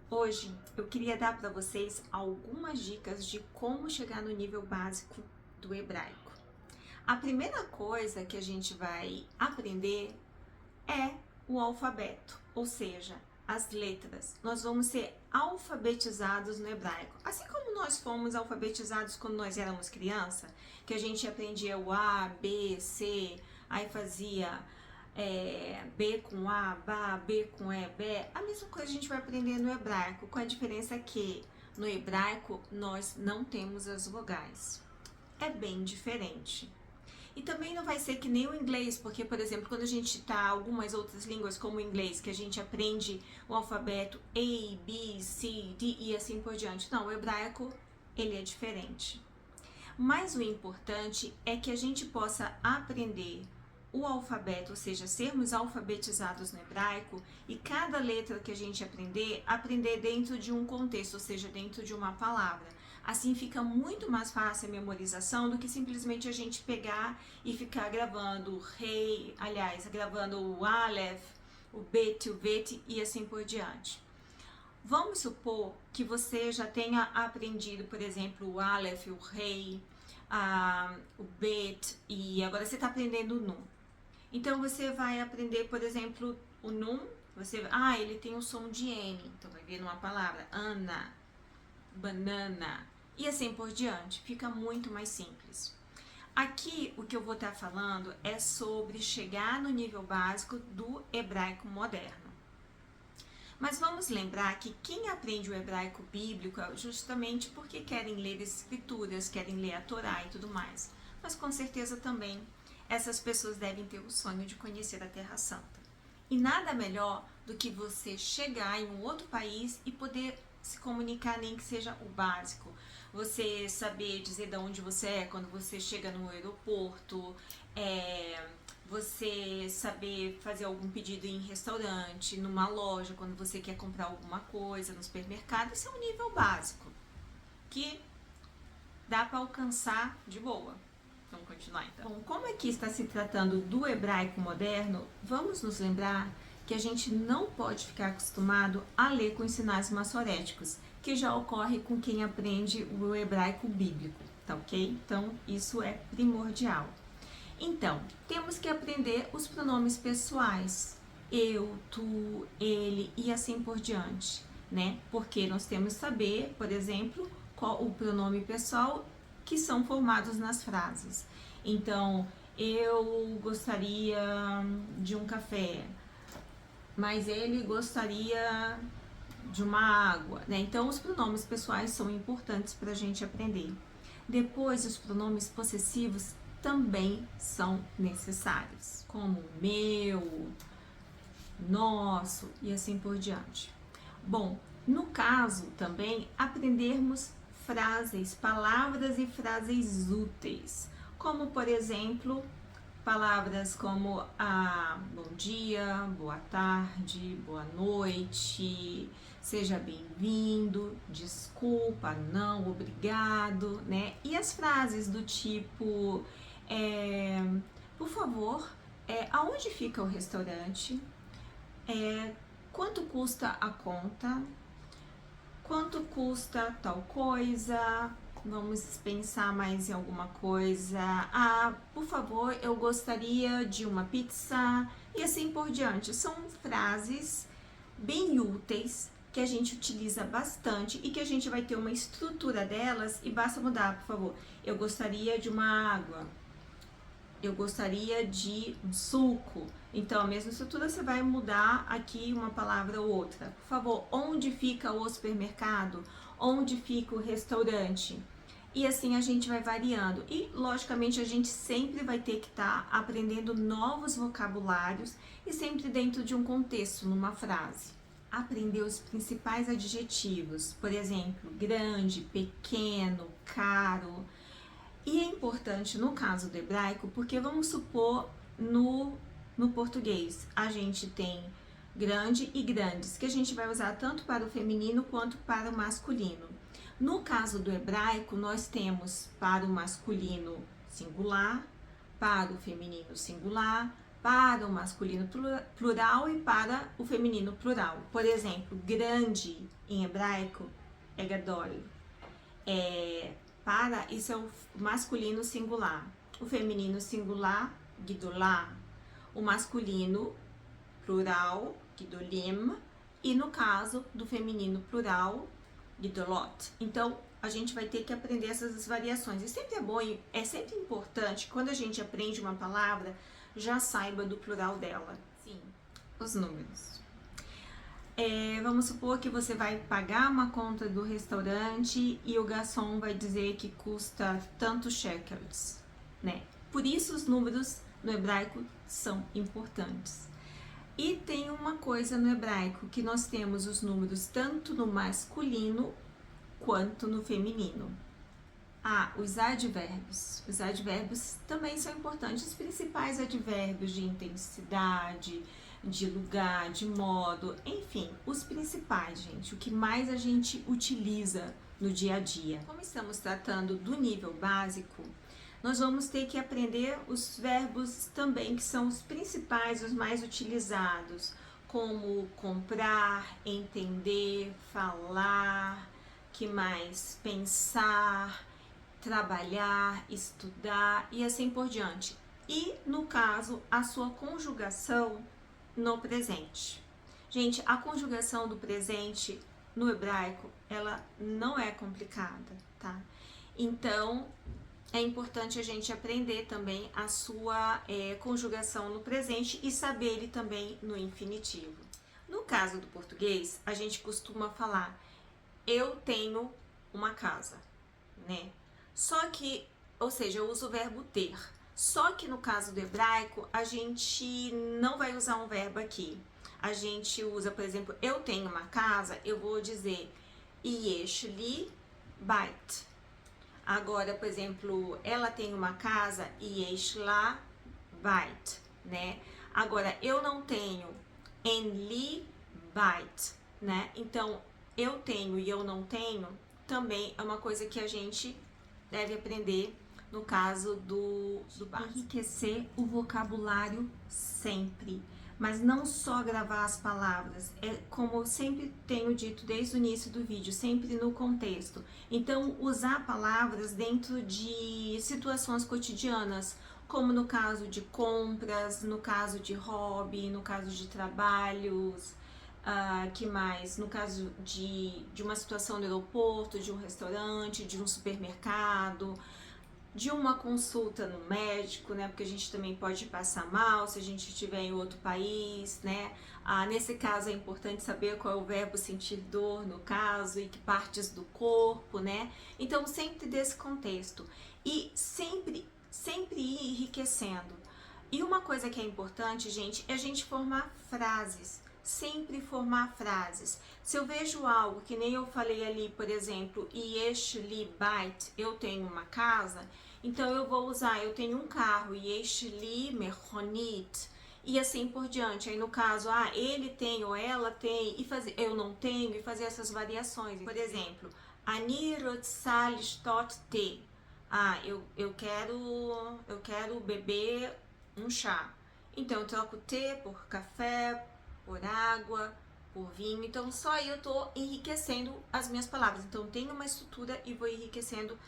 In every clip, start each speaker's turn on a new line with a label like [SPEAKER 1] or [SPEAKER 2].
[SPEAKER 1] Hoje eu queria dar para vocês algumas dicas de como chegar no nível básico do hebraico. A primeira coisa que a gente vai aprender é o alfabeto, ou seja, as letras. Nós vamos ser alfabetizados no hebraico. Assim como nós fomos alfabetizados quando nós éramos criança, que a gente aprendia o A, B, C, aí fazia B com A, Ba, B com E, Bé. A mesma coisa a gente vai aprender no hebraico, com a diferença que no hebraico nós não temos as vogais. É bem diferente. E também não vai ser que nem o inglês, porque, por exemplo, quando a gente tá algumas outras línguas, como o inglês, que a gente aprende o alfabeto A, B, C, D e assim por diante. Não, o hebraico, ele é diferente. Mas o importante é que a gente possa aprender o alfabeto, ou seja, sermos alfabetizados no hebraico e cada letra que a gente aprender dentro de um contexto, ou seja, dentro de uma palavra. Assim fica muito mais fácil a memorização do que simplesmente a gente pegar e ficar gravando o rei, aliás, gravando o Aleph, o Bet, o Bet e assim por diante. Vamos supor que você já tenha aprendido, por exemplo, o Aleph, o rei, o Bet e agora você está aprendendo o Nun. Então você vai aprender, por exemplo, o Nun, ele tem um som de N, então vai ver numa palavra, Ana, banana e assim por diante, fica muito mais simples. Aqui o que eu vou estar falando é sobre chegar no nível básico do hebraico moderno. Mas vamos lembrar que quem aprende o hebraico bíblico é justamente porque querem ler escrituras, querem ler a Torá e tudo mais. Mas com certeza também essas pessoas devem ter o sonho de conhecer a Terra Santa. E nada melhor do que você chegar em um outro país e poder se comunicar, nem que seja o básico. Você saber dizer de onde você é quando você chega no aeroporto, você saber fazer algum pedido em restaurante, numa loja, quando você quer comprar alguma coisa, no supermercado. Isso é um nível básico, que dá para alcançar de boa. Vamos continuar então. Bom, como aqui está se tratando do hebraico moderno, vamos nos lembrar que a gente não pode ficar acostumado a ler com os sinais massoréticos, que já ocorre com quem aprende o hebraico bíblico, tá ok? Então, isso é primordial. Então, temos que aprender os pronomes pessoais, eu, tu, ele e assim por diante, né? Porque nós temos que saber, por exemplo, qual o pronome pessoal que são formados nas frases. Então, eu gostaria de um café, mas ele gostaria de uma água, né? Então, os pronomes pessoais são importantes para a gente aprender. Depois, os pronomes possessivos também são necessários, como meu, nosso e assim por diante. Bom, no caso também aprendermos frases, palavras e frases úteis, como por exemplo, palavras como bom dia, boa tarde, boa noite, seja bem-vindo, desculpa, não, obrigado, né? E as frases do tipo, por favor, aonde fica o restaurante? Quanto custa a conta? Quanto custa tal coisa? Vamos pensar mais em alguma coisa. Por favor, eu gostaria de uma pizza e assim por diante. São frases bem úteis que a gente utiliza bastante e que a gente vai ter uma estrutura delas e basta mudar, por favor. Eu gostaria de uma água. Eu gostaria de um suco. Então, a mesma estrutura, você vai mudar aqui uma palavra ou outra. Por favor, onde fica o supermercado? Onde fica o restaurante? E assim a gente vai variando. E, logicamente, a gente sempre vai ter que estar aprendendo novos vocabulários e sempre dentro de um contexto, numa frase. Aprender os principais adjetivos, por exemplo, grande, pequeno, caro. E é importante no caso do hebraico, porque vamos supor no português a gente tem grande e grandes, que a gente vai usar tanto para o feminino quanto para o masculino. No caso do hebraico, nós temos para o masculino singular, para o feminino singular, para o masculino plural e para o feminino plural. Por exemplo, grande em hebraico é gadol. Isso é o masculino singular. O feminino singular, gidolá. O masculino plural, gidolim. E no caso do feminino plural, gidolot. Então, a gente vai ter que aprender essas variações. E sempre é bom, é sempre importante, quando a gente aprende uma palavra, já saiba do plural dela. Sim, os números. Vamos supor que você vai pagar uma conta do restaurante e o garçom vai dizer que custa tantos shekels, né? Por isso os números no hebraico são importantes. E tem uma coisa no hebraico, que nós temos os números tanto no masculino quanto no feminino. Os advérbios. Os advérbios também são importantes. Os principais advérbios de intensidade, de lugar, de modo, enfim, os principais, gente, o que mais a gente utiliza no dia a dia. Como estamos tratando do nível básico, nós vamos ter que aprender os verbos também, que são os principais, os mais utilizados, como comprar, entender, falar, que mais? Pensar, trabalhar, estudar e assim por diante. E, no caso, a sua conjugação no presente. Gente, a conjugação do presente no hebraico, ela não é complicada, tá? Então, é importante a gente aprender também a sua conjugação no presente e saber ele também no infinitivo. No caso do português, a gente costuma falar eu tenho uma casa, né? Só que, ou seja, eu uso o verbo ter. Só que no caso do hebraico, a gente não vai usar um verbo aqui. A gente usa, por exemplo, eu tenho uma casa, eu vou dizer yesh li bait. Agora, por exemplo, ela tem uma casa, yesh la bait, né? Agora, eu não tenho en li bait, né? Então, eu tenho e eu não tenho também é uma coisa que a gente deve aprender no caso do básico. Enriquecer o vocabulário sempre, mas não só gravar as palavras, como eu sempre tenho dito desde o início do vídeo, sempre no contexto. Então, usar palavras dentro de situações cotidianas, como no caso de compras, no caso de hobby, no caso de trabalhos, que mais? No caso de uma situação no aeroporto, de um restaurante, de um supermercado, de uma consulta no médico, né? Porque a gente também pode passar mal se a gente estiver em outro país, né? Nesse caso é importante saber qual é o verbo sentir dor no caso e que partes do corpo, né? Então, sempre desse contexto. E sempre ir enriquecendo. E uma coisa que é importante, gente, é a gente formar frases. Sempre formar frases. Se eu vejo algo que nem eu falei ali, por exemplo, yesh li bait, eu tenho uma casa, então eu vou usar, eu tenho um carro, yesh li mechonit, e assim por diante. Aí no caso, ele tem ou ela tem, e fazer, eu não tenho, e fazer essas variações. Por exemplo, ani rotzah lishtot te. Eu quero beber um chá. Então eu troco te por café, por água, por vinho. Então, só aí eu tô enriquecendo as minhas palavras. Então, tenho uma estrutura e vou enriquecendo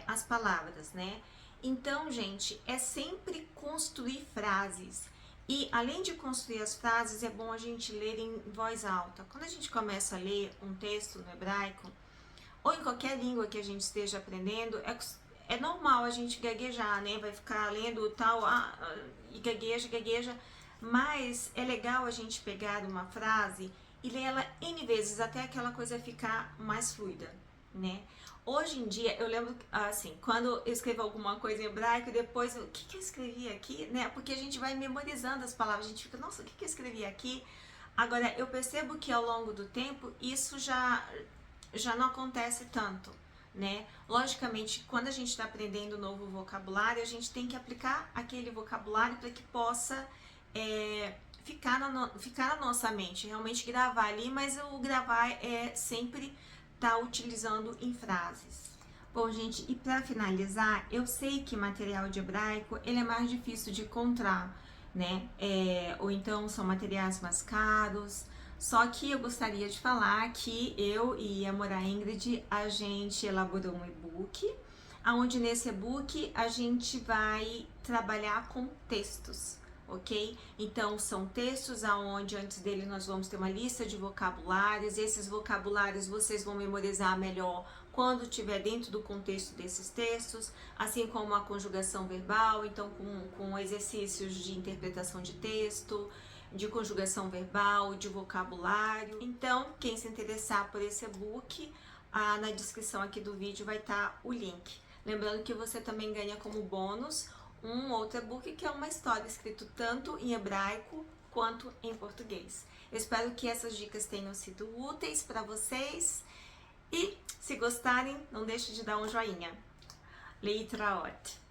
[SPEAKER 1] as palavras, né? Então, gente, é sempre construir frases. E, além de construir as frases, é bom a gente ler em voz alta. Quando a gente começa a ler um texto no hebraico, ou em qualquer língua que a gente esteja aprendendo, é normal a gente gaguejar, né? Vai ficar lendo tal, e gagueja. Mas é legal a gente pegar uma frase e ler ela N vezes até aquela coisa ficar mais fluida, né? Hoje em dia, eu lembro, assim, quando eu escrevo alguma coisa em hebraico, depois, o que eu escrevi aqui, né? Porque a gente vai memorizando as palavras, a gente fica, nossa, o que eu escrevi aqui? Agora, eu percebo que ao longo do tempo, isso já não acontece tanto, né? Logicamente, quando a gente está aprendendo novo vocabulário, a gente tem que aplicar aquele vocabulário para que possa ficar na nossa mente, realmente gravar ali, mas o gravar é sempre estar utilizando em frases. Bom, gente, e para finalizar, eu sei que material de hebraico ele é mais difícil de encontrar, né? Ou então são materiais mais caros. Só que eu gostaria de falar que eu e a Mora Ingrid, a gente elaborou um e-book, onde nesse e-book a gente vai trabalhar com textos, ok? Então são textos aonde antes dele nós vamos ter uma lista de vocabulários, esses vocabulários vocês vão memorizar melhor quando estiver dentro do contexto desses textos, assim como a conjugação verbal, então com exercícios de interpretação de texto, de conjugação verbal, de vocabulário. Então, quem se interessar por esse e-book, na descrição aqui do vídeo vai estar o link. Lembrando que você também ganha como bônus um outro e-book que é uma história escrito tanto em hebraico quanto em português. Eu espero que essas dicas tenham sido úteis para vocês e se gostarem, não deixe de dar um joinha. Leitraot!